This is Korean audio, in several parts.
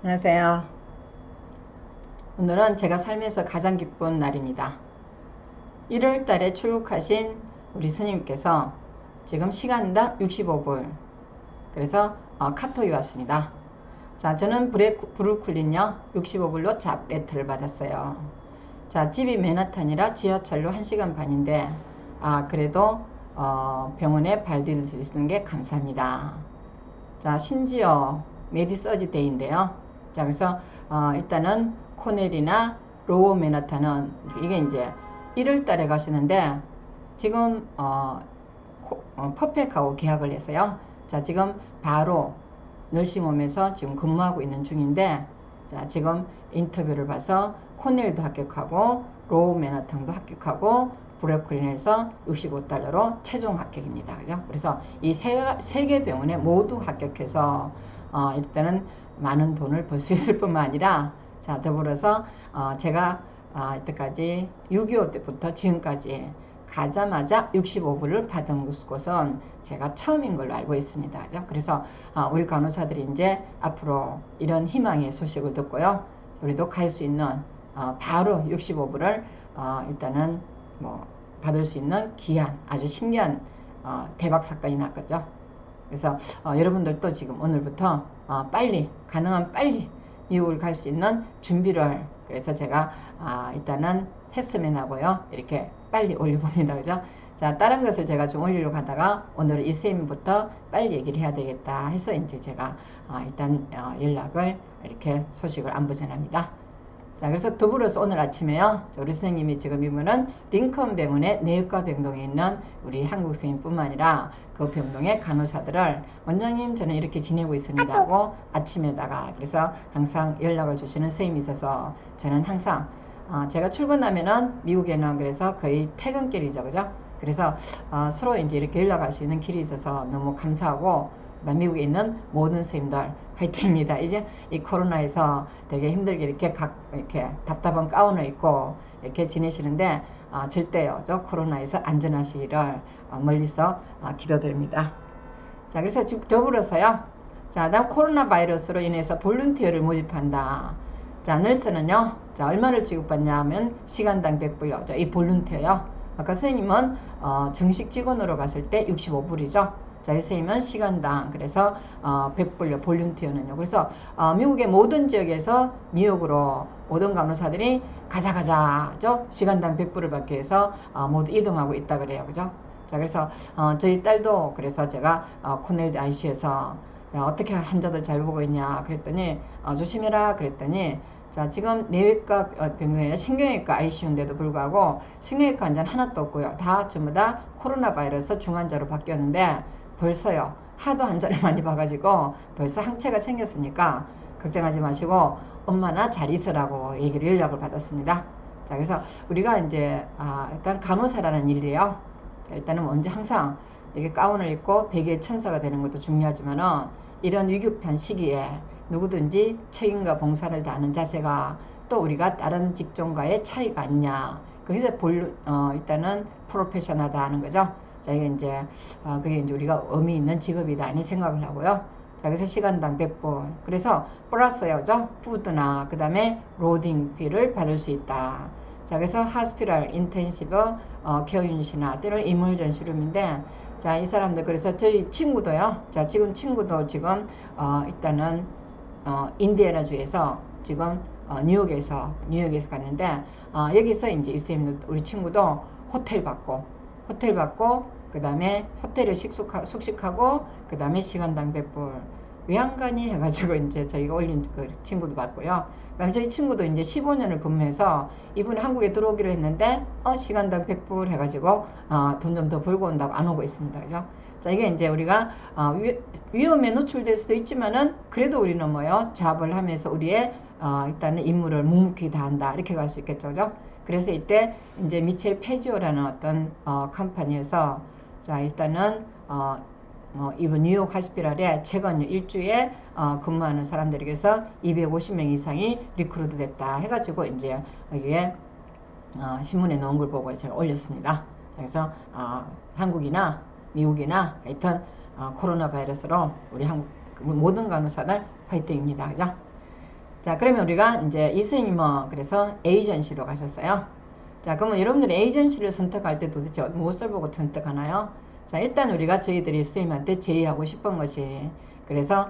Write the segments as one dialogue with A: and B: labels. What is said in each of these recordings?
A: 안녕하세요. 오늘은 제가 살면서 가장 기쁜 날입니다. 1월 달에 출국하신 우리 스님께서 지금 시간당 65불, 그래서 카톡이 왔습니다. 자, 저는 브루클린요 65불로 잡 레터를 받았어요. 자, 집이 맨하탄이라 지하철로 1시간 반인데 그래도 병원에 발디딜 수 있는 게 감사합니다. 자, 심지어 메디서지 데이인데요. 자, 그래서 일단은 코넬이나 로우 맨하탄은 이게 이제 1월 달에 가시는데 지금 퍼펙하고 계약을 했어요. 자, 지금 바로 널싱홈에서 지금 근무하고 있는 중인데, 자, 지금 인터뷰를 봐서 코넬도 합격하고 로우 맨하탄도 합격하고 브루클린에서 65달러로 최종 합격입니다. 그죠? 그래서 이 세 개 병원에 모두 합격해서 일단은 많은 돈을 벌 수 있을 뿐만 아니라, 자, 더불어서 제가 이때까지 6.25 때부터 지금까지 가자마자 65불을 받은 곳은 제가 처음인 걸로 알고 있습니다. 그죠? 그래서 우리 간호사들이 이제 앞으로 이런 희망의 소식을 듣고요, 우리도 갈 수 있는 바로 65불을 일단은 뭐 받을 수 있는 귀한 아주 신기한 대박 사건이 났겠죠. 그래서 여러분들도 지금 오늘부터 빨리, 가능한 빨리 미국을 갈 수 있는 준비를, 그래서 제가 일단은 했으면 하고요, 이렇게 빨리 올려봅니다. 그죠? 자, 다른 것을 제가 좀 올리려고 하다가 오늘은 이쌤부터 빨리 얘기를 해야 되겠다 해서 이제 제가 일단 연락을, 이렇게 소식을 안부 전합니다. 자, 그래서 더불어서 오늘 아침에요, 우리 선생님이 지금 이분은 링컨 병원의 내과 병동에 있는 우리 한국 선생님뿐만 아니라 그 병동의 간호사들을, 원장님 저는 이렇게 지내고 있습니다 하고 아침에다가, 그래서 항상 연락을 주시는 선생님이 있어서 저는 항상 제가 출근하면은 미국에는 그래서 거의 퇴근길이죠. 그죠? 그래서 서로 이제 이렇게 연락할 수 있는 길이 있어서 너무 감사하고, 미국에 있는 모든 선생님들 화이팅입니다. 이제 이 코로나에서 되게 힘들게 이렇게 답답한 가운을 입고 이렇게 지내시는데 절대요, 저 코로나에서 안전하시기를 멀리서 기도드립니다. 자, 그래서 지금 더불어서요, 자, 다음 코로나 바이러스로 인해서 볼런티어를 모집한다. 자, 널스는요, 자, 얼마를 지급받냐 하면 시간당 100불요. 자, 이 볼런티어요. 아까 선생님은 정식 직원으로 갔을 때 65불이죠. 자, 선생님은 시간당, 그래서 100불요, 볼런티어는요. 그래서 미국의 모든 지역에서 뉴욕으로 모든 간호사들이 가자 시간당 100불을 받기 위해서 모두 이동하고 있다 그래요. 그죠? 자, 그래서 저희 딸도, 그래서 제가 코넬 ICU에서 어떻게 환자들 잘 보고 있냐 그랬더니 조심해라 그랬더니, 자, 지금 내외과 병동에 신경외과 ICU인데도 불구하고 신경외과 환자는 하나도 없고요, 다 전부 다 코로나 바이러스 중환자로 바뀌었는데 벌써요, 하도 환자를 많이 봐가지고 벌써 항체가 생겼으니까 걱정하지 마시고 엄마나 잘 있으라고 얘기를, 연락을 받았습니다. 자, 그래서 우리가 이제 일단 간호사라는 일이에요. 자, 일단은 먼저 항상 이렇게 가운을 입고 백의 천사가 되는 것도 중요하지만은 이런 위급한 시기에 누구든지 책임과 봉사를 다하는 자세가 또 우리가 다른 직종과의 차이가 아니냐, 그래서 일단은 프로페셔널하다 하는 거죠. 자, 이게 이제 그게 이제 우리가 의미 있는 직업이다 하는 생각을 하고요. 자, 그래서 시간당 100불, 그래서 플러스요, 푸드나 그 다음에 로딩 비를 받을 수 있다. 자, 그래서 하스피럴 인텐시브 케어 유닛이나 때는 이물전시룸인데, 자, 이 사람들, 그래서 저희 친구도요, 자, 지금 친구도 지금 일단은 인디애나 주에서 지금 뉴욕에서 갔는데 여기서 이제 있으면 우리 친구도 호텔 받고 그 다음에 호텔에 숙식하고 그 다음에 시간당 100불 왜 안 가니 해가지고 이제 저희가 올린 그 친구도 받고요. 그 다음에 저희 친구도 이제 15년을 근무해서 이분이 한국에 들어오기로 했는데 시간당 100불 해가지고 돈 좀 더 벌고 온다고 안 오고 있습니다. 그죠? 자, 이게 이제 우리가 위험에 노출될 수도 있지만은 그래도 우리는 뭐요, 잡을 하면서 우리의 일단은 임무를 묵묵히 다한다, 이렇게 갈 수 있겠죠. 그죠? 그래서 이때 이제 미첼 페지오라는 어떤 컴퍼니에서, 자, 일단은 이번 뉴욕 하스피럴에 최근 일주에 근무하는 사람들이, 그래서 250명 이상이 리크루트 됐다 해가지고 이제 여기에 신문에 나온 걸 보고 제가 올렸습니다. 그래서 한국이나 미국이나 하여튼 코로나 바이러스로 우리 한국 모든 간호사들 화이팅입니다. 그죠? 자, 그러면 우리가 이제 이 선생님은 그래서 에이전시로 가셨어요. 자, 그러면 여러분들이 에이전시를 선택할 때 도대체 무엇을 보고 선택하나요? 자, 일단 우리가 저희들이 선생님한테 제의하고 싶은 것이, 그래서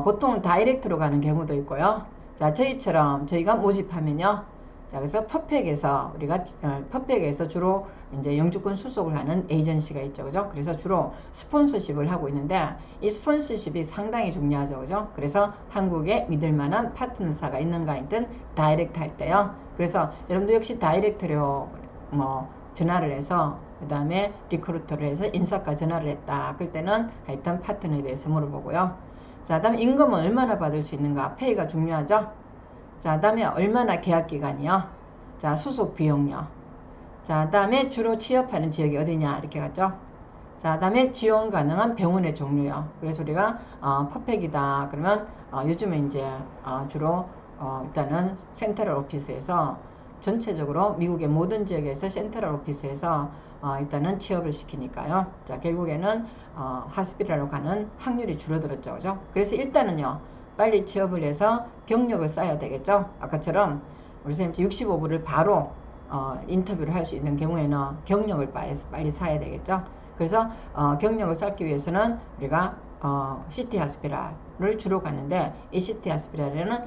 A: 보통 다이렉트로 가는 경우도 있고요. 자, 저희처럼 저희가 모집하면요. 자, 그래서 퍼펙에서 우리가 퍼펙에서 주로 이제 영주권 수속을 하는 에이전시가 있죠, 그죠? 그래서 주로 스폰서십을 하고 있는데 이 스폰서십이 상당히 중요하죠, 그죠? 그래서 한국에 믿을만한 파트너사가 있는가 있든 다이렉트 할 때요. 그래서 여러분도 역시 다이렉트로 뭐 전화를 해서 그 다음에 리크루터를 해서 인사과 전화를 했다. 그럴 때는 하여튼 파트너에 대해서 물어보고요. 자, 다음에 임금은 얼마나 받을 수 있는가? 페이가 중요하죠. 자, 다음에 얼마나 계약 기간이요? 자, 수속 비용요. 자, 다음에 주로 취업하는 지역이 어디냐? 이렇게 갔죠. 자, 다음에 지원 가능한 병원의 종류요. 그래서 우리가 퍼펙이다. 그러면 요즘에 이제 주로 일단은 센트럴 오피스에서 전체적으로 미국의 모든 지역에서 센트럴 오피스에서 일단은 취업을 시키니까요. 자, 결국에는 하스피탈로 가는 확률이 줄어들었죠, 그죠? 그래서 일단은요, 빨리 취업을 해서 경력을 쌓아야 되겠죠. 아까처럼 우리 선생님 65부를 바로 인터뷰를 할 수 있는 경우에는 경력을 빨리 쌓아야 되겠죠. 그래서 경력을 쌓기 위해서는 우리가 시티 하스피탈을 주로 가는데, 이 시티 하스피탈에는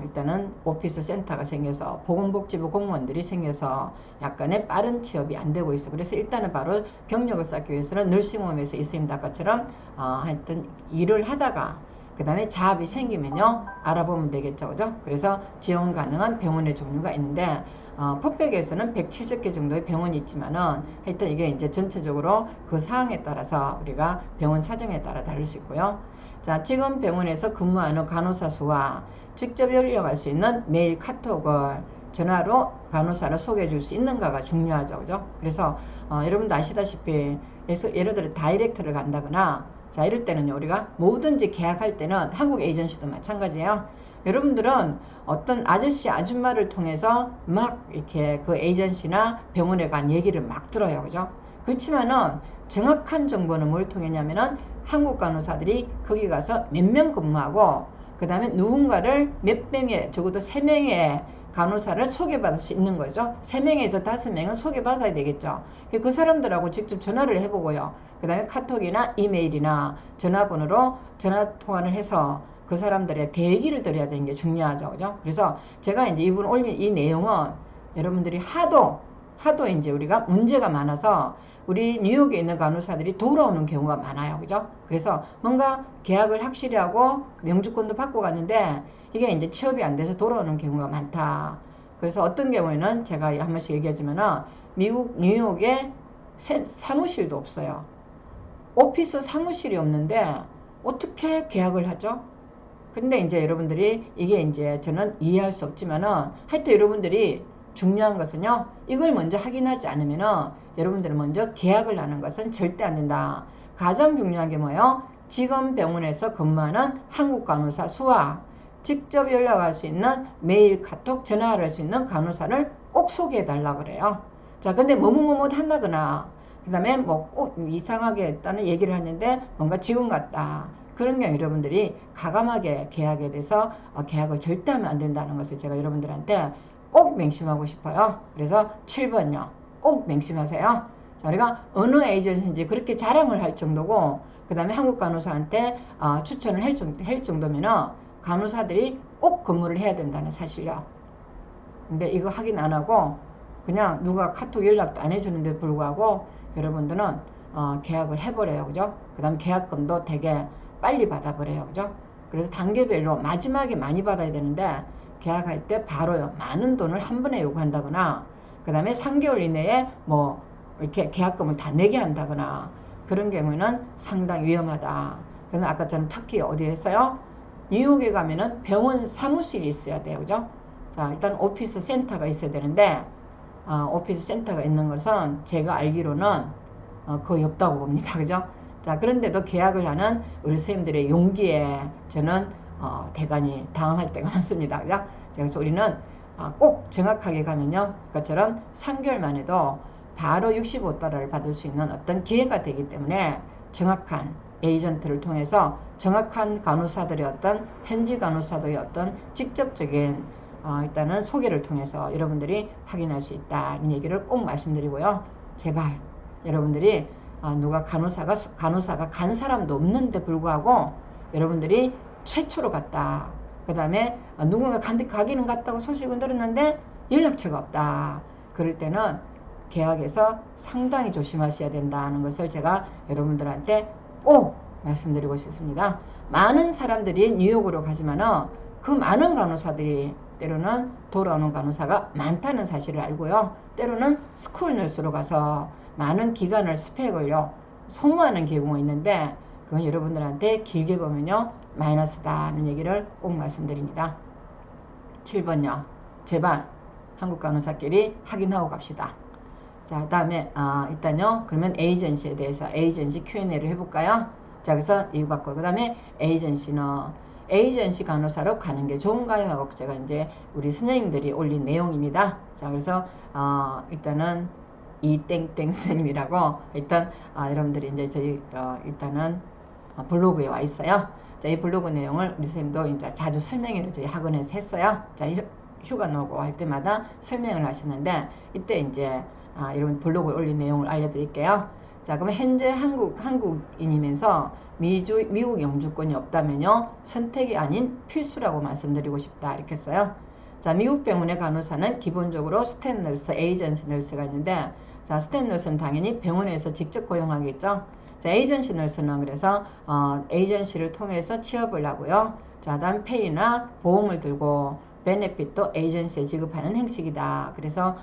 A: 일단은 오피스 센터가 생겨서 보건복지부 공무원들이 생겨서 약간의 빠른 취업이 안 되고 있어. 그래서 일단은 바로 경력을 쌓기 위해서는 너싱홈에서 이쌤 아까처럼 하여튼 일을 하다가 그 다음에 자업이 생기면요 알아보면 되겠죠, 그죠? 그래서 지원 가능한 병원의 종류가 있는데 퍼펙에서는 170개 정도의 병원이 있지만은 하여튼 이게 이제 전체적으로 그 사항에 따라서 우리가 병원 사정에 따라 다를 수 있고요. 자, 지금 병원에서 근무하는 간호사 수와 직접 연락할 수 있는 메일 카톡을 전화로 간호사를 소개해 줄 수 있는가가 중요하죠, 그죠? 그래서 여러분도 아시다시피 예를 들어 다이렉트를 간다거나, 자, 이럴 때는요, 우리가 뭐든지 계약할 때는 한국 에이전시도 마찬가지예요. 여러분들은 어떤 아저씨, 아줌마를 통해서 막 이렇게 그 에이전시나 병원에 간 얘기를 막 들어요, 그죠? 그렇지만은 정확한 정보는 뭘 통했냐면은 한국 간호사들이 거기 가서 몇 명 근무하고, 그 다음에 누군가를 몇 명의, 적어도 3명의 간호사를 소개받을 수 있는 거죠. 3명에서 5명은 소개받아야 되겠죠. 그 사람들하고 직접 전화를 해보고요. 그 다음에 카톡이나 이메일이나 전화번호로 전화통화를 해서 그 사람들의 대기를 드려야 되는 게 중요하죠, 그죠? 그래서 제가 이제 이분 올린 이 내용은 여러분들이 하도 이제 우리가 문제가 많아서 우리 뉴욕에 있는 간호사들이 돌아오는 경우가 많아요, 그죠? 그래서 뭔가 계약을 확실히 하고 영주권도 받고 갔는데 이게 이제 취업이 안 돼서 돌아오는 경우가 많다. 그래서 어떤 경우에는 제가 한 번씩 얘기하지만은 미국 뉴욕에 사무실도 없어요. 오피스 사무실이 없는데 어떻게 계약을 하죠? 근데 이제 여러분들이 이게 이제 저는 이해할 수 없지만은 하여튼 여러분들이 중요한 것은요, 이걸 먼저 확인하지 않으면은 여러분들은 먼저 계약을 하는 것은 절대 안 된다. 가장 중요한 게 뭐예요? 지금 병원에서 근무하는 한국 간호사 수와 직접 연락할 수 있는 메일, 카톡, 전화를 할 수 있는 간호사를 꼭 소개해 달라 그래요. 자, 근데 뭐뭐뭐 한다거나 그 다음에 뭐 꼭 이상하게 했다는 얘기를 하는데 뭔가 지금 같다. 그런 경우 여러분들이 가감하게 계약에 대해서 계약을 절대 하면 안 된다는 것을 제가 여러분들한테 꼭 맹심하고 싶어요. 그래서 7번요. 꼭 맹심하세요. 자, 우리가 어느 에이전시인지 그렇게 자랑을 할 정도고, 그 다음에 한국 간호사한테 추천을 할 정도면은 간호사들이 꼭 근무를 해야 된다는 사실이요. 근데 이거 확인 안 하고 그냥 누가 카톡 연락도 안 해주는데 불구하고 여러분들은 계약을 해버려요, 그죠? 그 다음 계약금도 되게 빨리 받아버려요, 그죠? 그래서 단계별로 마지막에 많이 받아야 되는데 계약할 때 바로요, 많은 돈을 한 번에 요구한다거나, 그 다음에 3개월 이내에 뭐 이렇게 계약금을 다 내게 한다거나, 그런 경우에는 상당히 위험하다. 그래서 아까처럼 특히 어디에 했어요? 뉴욕에 가면은 병원 사무실이 있어야 돼요, 그죠? 자, 일단 오피스 센터가 있어야 되는데 오피스 센터가 있는 것은 제가 알기로는 거의 없다고 봅니다, 그죠? 자, 그런데도 계약을 하는 우리 선생님들의 용기에 저는 대단히 당황할 때가 많습니다, 그죠? 그래서 우리는 꼭 정확하게 가면요, 그것처럼 3개월만 해도 바로 $65를 받을 수 있는 어떤 기회가 되기 때문에 정확한 에이전트를 통해서 정확한 간호사들의 어떤 현지 간호사들의 어떤 직접적인 일단은 소개를 통해서 여러분들이 확인할 수 있다는 얘기를 꼭 말씀드리고요. 제발 여러분들이 누가 간호사가 간 사람도 없는데 불구하고 여러분들이 최초로 갔다. 그 다음에 누군가 가기는 갔다고 소식은 들었는데 연락처가 없다. 그럴 때는 계약에서 상당히 조심하셔야 된다는 것을 제가 여러분들한테 꼭 말씀드리고 싶습니다. 많은 사람들이 뉴욕으로 가지만은 그 많은 간호사들이 때로는 돌아오는 간호사가 많다는 사실을 알고요. 때로는 스쿨 널스로 가서 많은 기간을 스펙을요 소모하는 경우가 있는데 그건 여러분들한테 길게 보면요 마이너스다는 얘기를 꼭 말씀드립니다. 7번요. 제발 한국 간호사끼리 확인하고 갑시다. 자, 다음에 일단요. 그러면 에이전시에 대해서 에이전시 Q&A를 해볼까요? 자, 그래서 이거 받고 그 다음에 에이전시 간호사로 가는 게 좋은가요? 하고 제가 이제 우리 선생님들이 올린 내용입니다. 자, 그래서 일단은 이땡땡 선생님이라고 일단 여러분들이 이제 저희 일단은 블로그에 와 있어요. 자, 이 블로그 내용을 우리 선생님도 이제 자주 설명회를 저희 학원에서 했어요. 자, 휴가 나오고 할 때마다 설명을 하시는데 이때 이제 이런 블로그에 올린 내용을 알려드릴게요. 자, 그러면 현재 한국인이면서 미국 영주권이 없다면요 선택이 아닌 필수라고 말씀드리고 싶다 이렇게 했어요. 자, 미국 병원의 간호사는 기본적으로 스텝 널스, 에이전시 널스가 있는데 자, 스텝 널스는 당연히 병원에서 직접 고용하겠죠. 자, 에이전시 널스는 그래서 에이전시를 통해서 취업을 하고요. 자, 다음 페이나 보험을 들고 베네핏도 에이전시에 지급하는 형식이다. 그래서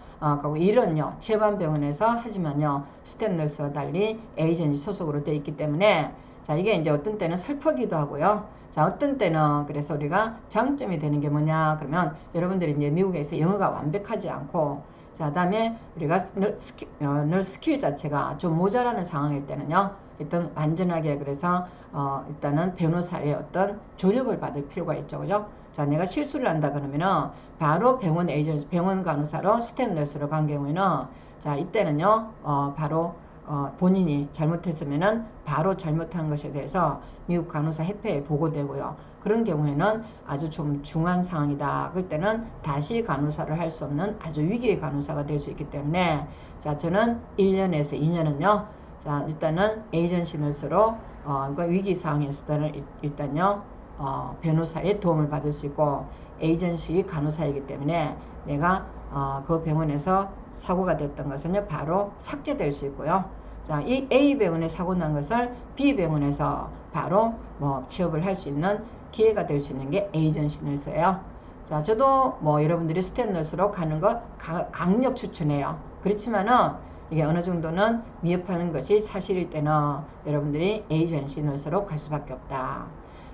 A: 일은요 취업한 병원에서 하지만요 스텝 널스와 달리 에이전시 소속으로 되어 있기 때문에 자, 이게 이제 어떤 때는 슬프기도 하고요. 자, 어떤 때는 그래서 우리가 장점이 되는 게 뭐냐 그러면 여러분들이 이제 미국에서 영어가 완벽하지 않고 자, 다음에 우리가 널 스킬 자체가 좀 모자라는 상황일 때는요 일단 완전하게 그래서 일단은 변호사의 어떤 조력을 받을 필요가 있죠. 그죠? 자, 내가 실수를 한다 그러면은 바로 병원 간호사로 스텝 널스로 간 경우에는 자, 이때는요 바로 본인이 잘못했으면은 바로 잘못한 것에 대해서 미국 간호사 협회에 보고되고요. 그런 경우에는 아주 좀 중한 상황이다. 그럴 때는 다시 간호사를 할 수 없는 아주 위기의 간호사가 될 수 있기 때문에 자, 저는 1년에서 2년은요. 자, 일단은 에이전시 널스로 위기 상황에서는 일단요. 변호사의 도움을 받을 수 있고 에이전시 간호사이기 때문에 내가 그 병원에서 사고가 됐던 것은요 바로 삭제될 수 있고요. 자, 이 A 병원에 사고 난 것을 B 병원에서 바로 취업을 할 수 있는 기회가 될 수 있는 게 에이전시 널스예요. 자, 저도 여러분들이 스텝 널스로 가는 거 강력 추천해요. 그렇지만은 이게 어느 정도는 미흡하는 것이 사실일 때는 여러분들이 에이전시 널스로 갈 수밖에 없다.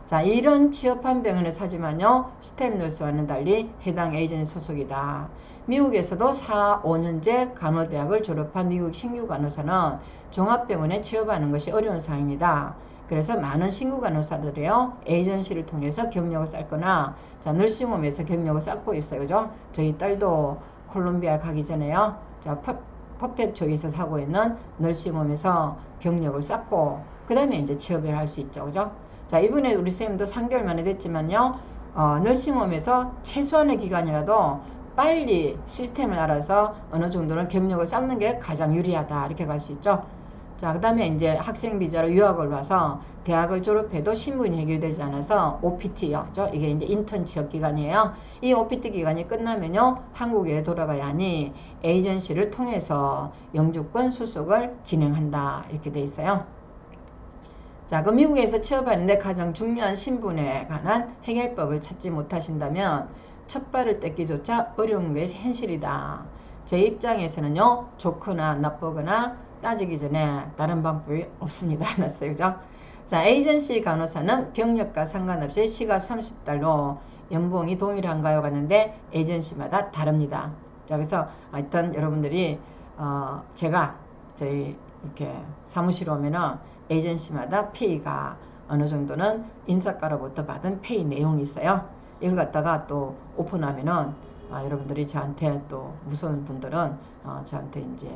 A: 자, 이런 취업한 병원에서 하지만요 스텝 널스와는 달리 해당 에이전시 소속이다. 미국에서도 4, 5년제 간호대학을 졸업한 미국 신규 간호사는 종합병원에 취업하는 것이 어려운 상황입니다. 그래서 많은 신규 간호사들이요 에이전시를 통해서 경력을 쌓거나 자, 널싱홈에서 경력을 쌓고 있어요. 그죠? 저희 딸도 콜롬비아 가기 전에요. 자, 퍼펙트 초이스에서 하고 있는 널싱홈에서 경력을 쌓고 그 다음에 이제 취업을 할 수 있죠. 그죠? 자, 이번에 우리 쌤도 3개월 만에 됐지만요 널싱홈에서 최소한의 기간이라도 빨리 시스템을 알아서 어느 정도는 경력을 쌓는 게 가장 유리하다 이렇게 갈 수 있죠. 자, 그 다음에 이제 학생 비자로 유학을 와서 대학을 졸업해도 신분이 해결되지 않아서 OPT요. 이게 이제 인턴 취업 기간이에요. 이 OPT 기간이 끝나면요 한국에 돌아가야 하니 에이전시를 통해서 영주권 수속을 진행한다 이렇게 돼 있어요. 자, 그 미국에서 취업하는데 가장 중요한 신분에 관한 해결법을 찾지 못하신다면 첫 발을 떼기조차 어려운 것이 현실이다. 제 입장에서는요 좋거나 나쁘거나 따지기 전에 다른 방법이 없습니다. 알았어요. 그죠? 자, 에이전시 간호사는 경력과 상관없이 시급 30달러 연봉이 동일한가요? 갔는데 에이전시마다 다릅니다. 자, 그래서 하여튼 여러분들이 제가 저희 이렇게 사무실 오면은 에이전시마다 페이가 어느 정도는 인사가로부터 받은 페이 내용이 있어요. 이걸 갖다가 또 오픈하면은 여러분들이 저한테 또 무서운 분들은 저한테 이제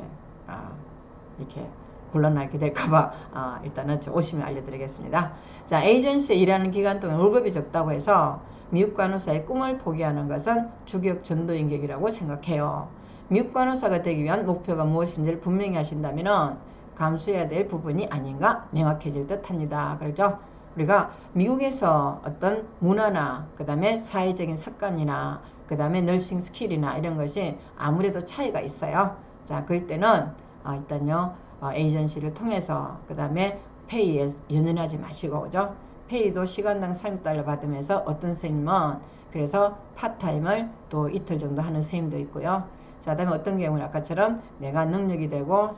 A: 이렇게 곤란하게 될까봐 일단은 오시면 알려드리겠습니다. 자, 에이전시에 일하는 기간 동안 월급이 적다고 해서 미국 간호사의 꿈을 포기하는 것은 주격 전도인격이라고 생각해요. 미국 간호사가 되기 위한 목표가 무엇인지를 분명히 하신다면 감수해야 될 부분이 아닌가 명확해질 듯 합니다. 그렇죠? 우리가 미국에서 어떤 문화나 그 다음에 사회적인 습관이나 그 다음에 너싱 스킬이나 이런 것이 아무래도 차이가 있어요. 자, 그럴 때는 일단요 에이전시를 통해서 그 다음에 페이에 연연하지 마시고, 그죠? 페이도 시간당 30달러 받으면서 어떤 선생님은 그래서 파타임을 또 이틀 정도 하는 선생님도 있고요. 자, 다음에 어떤 경우는 아까처럼 내가 능력이 되고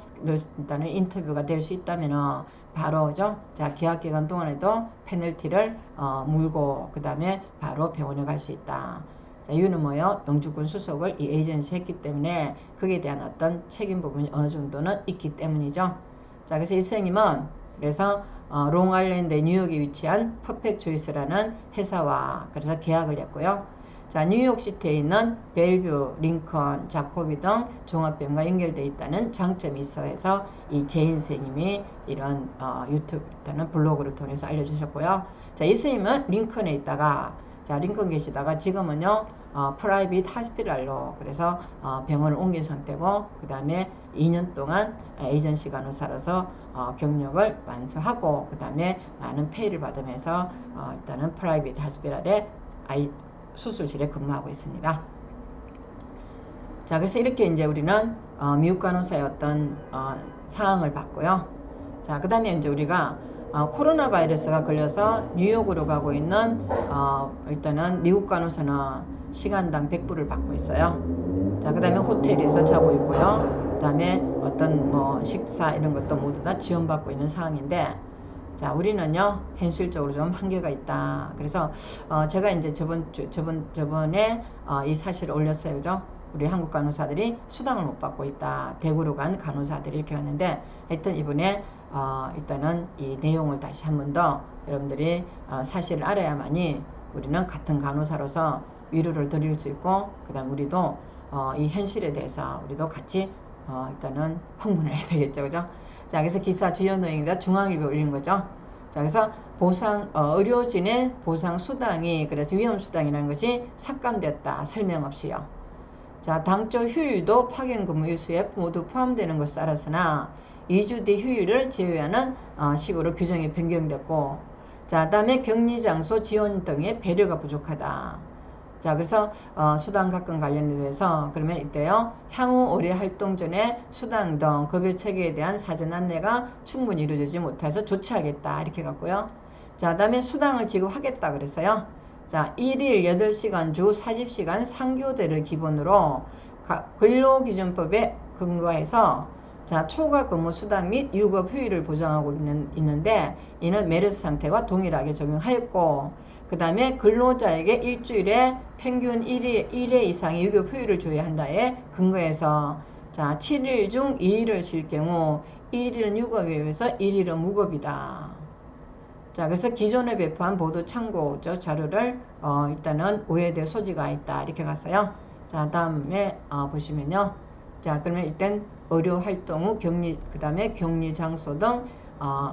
A: 일단은 인터뷰가 될 수 있다면은 바로, 그죠? 자, 계약 기간 동안에도 페널티를 물고 그 다음에 바로 병원에 갈 수 있다. 자, 이유는 뭐예요? 영주권 수속을 이 에이전시 했기 때문에 거기에 대한 어떤 책임 부분이 어느 정도는 있기 때문이죠. 자, 그래서 이 선생님은 그래서 롱아일랜드 뉴욕에 위치한 퍼펙트 초이스라는 회사와 그래서 계약을 했고요. 자, 뉴욕시티에 있는 벨뷰, 링컨, 자코비 등 종합병원과 연결되어 있다는 장점이 있어 해서 이 제인 선생님이 이런 유튜브 일단은 블로그를 통해서 알려주셨고요. 자, 이 선생님은 링컨에 있다가 자, 링컨 계시다가 지금은요 프라이빗 하스피탈로 그래서 병원을 옮긴 상태고 그 다음에 2년 동안 에이전시 간호사로서 경력을 완수하고 그 다음에 많은 페이를 받으면서 일단은 프라이빗 하스피탈에 수술실에 근무하고 있습니다. 자, 그래서 이렇게 이제 우리는 미국 간호사의 어떤 상황을 봤고요. 자, 그 다음에 이제 우리가 코로나 바이러스가 걸려서 뉴욕으로 가고 있는 일단은 미국 간호사는 시간당 100불을 받고 있어요. 자, 그 다음에 호텔에서 자고 있고요. 그 다음에 어떤 뭐 식사 이런 것도 모두 다 지원받고 있는 상황인데, 자, 우리는요 현실적으로 좀 한계가 있다. 그래서 제가 이제 저번에 이 사실을 올렸어요. 그죠? 우리 한국 간호사들이 수당을 못 받고 있다. 대구로 간 간호사들이 이렇게 왔는데, 하여튼 이번에 일단은 이 내용을 다시 한 번 더 여러분들이 사실을 알아야만이 우리는 같은 간호사로서 위로를 드릴 수 있고, 그 다음 우리도 이 현실에 대해서 우리도 같이 일단은 흥분을 해야 되겠죠. 그죠? 자, 그래서 기사 주요 내용입니다. 중앙일보 올린 거죠. 자, 그래서 보상, 의료진의 보상 수당이 그래서 위험수당이라는 것이 삭감됐다. 설명 없이요. 자, 당초 휴일도 파견 근무 일수에 모두 포함되는 것을 알았으나 2주 뒤 휴일을 제외하는 식으로 규정이 변경됐고, 자, 다음에 격리 장소 지원 등의 배려가 부족하다. 자, 그래서 수당 각각 관련돼서 그러면 이때요 향후 올해 활동 전에 수당 등 급여 체계에 대한 사전 안내가 충분히 이루어지지 못해서 조치하겠다 이렇게 갔고요. 자, 다음에 수당을 지급하겠다 그랬어요. 자, 1일 8시간 주 40시간 상교대를 기본으로 근로기준법에 근거해서 자, 초과 근무 수당 및 유급 휴일을 보장하고 있는데 이는 메르스 상태와 동일하게 적용하였고, 그 다음에 근로자에게 일주일에 평균 1회 이상의 유급 휴일을 줘야 한다에 근거해서 자, 7일 중 2일을 쉴 경우 1일은 유급에 의해서 1일은 무급이다. 자, 그래서 기존에 배포한 보도 참고 자료를 일단은 오해될 소지가 있다 이렇게 갔어요. 자, 다음에 보시면요. 자, 그러면 일단 의료 활동 후 격리, 그 다음에 격리 장소 등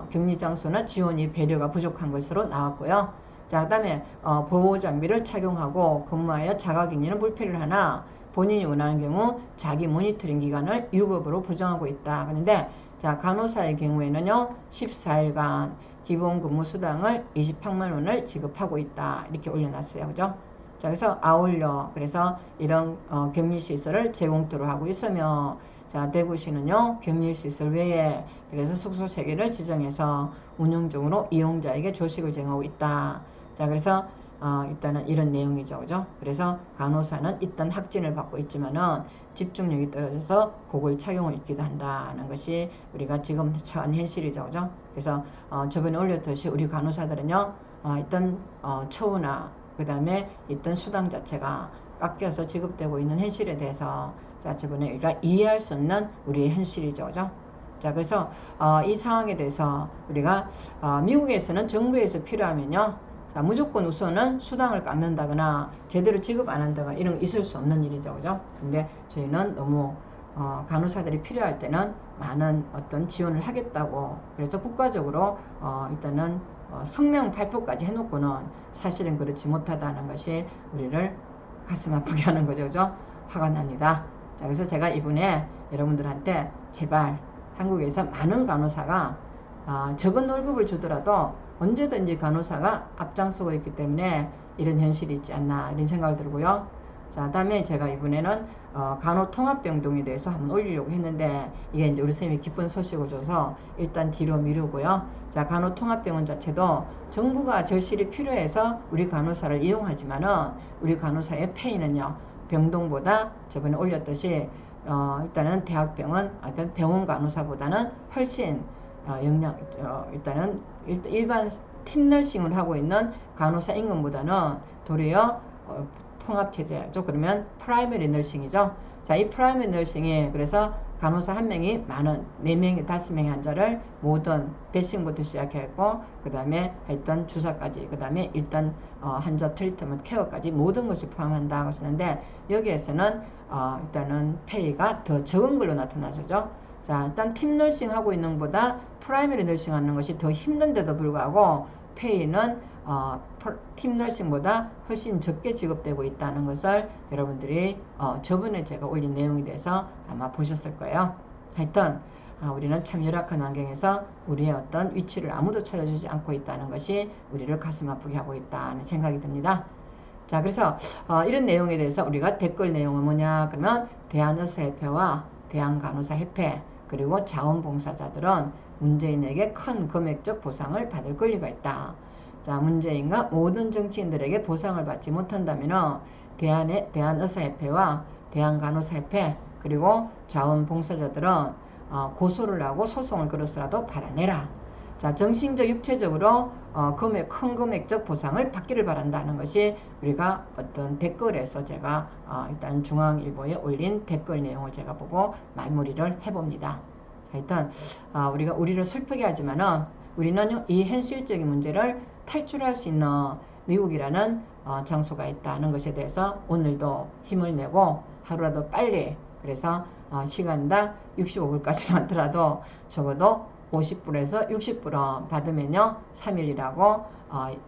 A: 격리 장소나 지원이 배려가 부족한 것으로 나왔고요. 자, 그 다음에 보호 장비를 착용하고 근무하여 자가격리는 불필요를 하나 본인이 원하는 경우 자기 모니터링 기간을 유급으로 보장하고 있다. 그런데 자, 간호사의 경우에는요 14일간 기본 근무 수당을 28만 원을 지급하고 있다 이렇게 올려놨어요. 그죠? 자, 그래서 아울러 그래서 이런 격리시설을 제공토록 하고 있으며, 자, 대구시는요 격리시설 외에 그래서 숙소 3개를 지정해서 운영적으로 이용자에게 조식을 제공하고 있다. 자, 그래서 일단은 이런 내용이죠. 그죠? 그래서 간호사는 일단 확진을 받고 있지만은 집중력이 떨어져서 그걸 착용을 잊기도 한다는 것이 우리가 지금 처한 현실이죠. 그죠? 그래서 저번에 올렸듯이 우리 간호사들은요 일단 처우나 그 다음에 있던 수당 자체가 깎여서 지급되고 있는 현실에 대해서 자, 저번에 우리가 이해할 수 없는 우리의 현실이죠. 그죠? 자, 그래서 이 상황에 대해서 우리가 미국에서는 정부에서 필요하면요 자, 무조건 우선은 수당을 깎는다거나 제대로 지급 안 한다거나 이런 거 있을 수 없는 일이죠. 그죠? 근데 저희는 너무 간호사들이 필요할 때는 많은 어떤 지원을 하겠다고, 그래서 국가적으로 일단은 성명 발표까지 해놓고는 사실은 그렇지 못하다는 것이 우리를 가슴 아프게 하는 거죠. 그죠? 화가 납니다. 자, 그래서 제가 이번에 여러분들한테 제발 한국에서 많은 간호사가 적은 월급을 주더라도 언제든지 간호사가 앞장서고 있기 때문에 이런 현실이 있지 않나 이런 생각이 들고요. 자, 다음에 제가 이번에는 간호통합병동에 대해서 한번 올리려고 했는데 이게 이제 우리 선생님이 기쁜 소식을 줘서 일단 뒤로 미루고요. 자, 간호통합병원 자체도 정부가 절실히 필요해서 우리 간호사를 이용하지만은 우리 간호사의 페이는요 병동보다 저번에 올렸듯이 일단은 대학병원, 병원 간호사보다는 훨씬 일단은 일반 팀너싱을 하고 있는 간호사 임금보다는 도리어 통합체제죠. 그러면 프라이머리 너싱이죠. 자, 이 프라이머리 너싱이 그래서 간호사 한 명이 많은 4명이 5명의 환자를 모든 배싱부터 시작했고 그 다음에 했던 주사까지 그 다음에 일단 환자 트리트먼트 케어까지 모든 것이 포함한다고 하시는데 여기에서는 일단은 페이가 더 적은 걸로 나타나죠. 자, 일단 팀 너싱 하고 있는 것보다 프라이머리 너싱 하는 것이 더 힘든데도 불구하고 페이는 팀 너싱보다 훨씬 적게 지급되고 있다는 것을 여러분들이 저번에 제가 올린 내용에 대해서 아마 보셨을 거예요. 하여튼 우리는 참 열악한 환경에서 우리의 어떤 위치를 아무도 찾아주지 않고 있다는 것이 우리를 가슴 아프게 하고 있다는 생각이 듭니다. 자, 그래서 이런 내용에 대해서 우리가 댓글 내용은 뭐냐 그러면 대한의사협회와 대한간호사협회 그리고 자원봉사자들은 문재인에게 큰 금액적 보상을 받을 권리가 있다. 자, 문재인과 모든 정치인들에게 보상을 받지 못한다면 대한의사협회와 대한간호사협회 그리고 자원봉사자들은 고소를 하고 소송을 걸어서라도 받아내라. 자, 정신적 육체적으로 큰 금액적 보상을 받기를 바란다는 것이 우리가 어떤 댓글에서 제가 일단 중앙일보에 올린 댓글 내용을 제가 보고 말머리를 해봅니다. 자, 일단 우리가 우리를 슬프게 하지만은 우리는 이 현실적인 문제를 탈출할 수 있는 미국이라는 장소가 있다는 것에 대해서 오늘도 힘을 내고 하루라도 빨리 그래서 시간당 65불까지 나더라도 적어도 50불에서 60불 받으면요 3일이라고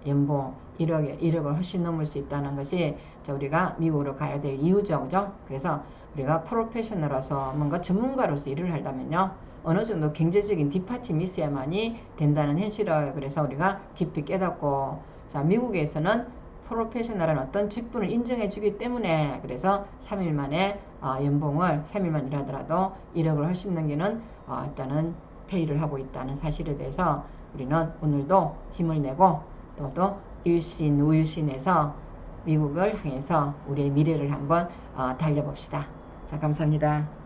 A: 연봉 1억을 훨씬 넘을 수 있다는 것이 우리가 미국으로 가야 될 이유죠. 그죠? 그래서 우리가 프로페셔널로서 뭔가 전문가로서 일을 하려면요 어느 정도 경제적인 뒷받침이 있어야만이 된다는 현실을 그래서 우리가 깊이 깨닫고 자, 미국에서는 프로페셔널한 어떤 직분을 인정해 주기 때문에 그래서 3일 만에 연봉을 3일만 일하더라도 1억을 훨씬 넘기는 일단은 페이를 하고 있다는 사실에 대해서 우리는 오늘도 힘을 내고 또 일신 우일신에서 미국을 향해서 우리의 미래를 한번 달려봅시다. 자, 감사합니다.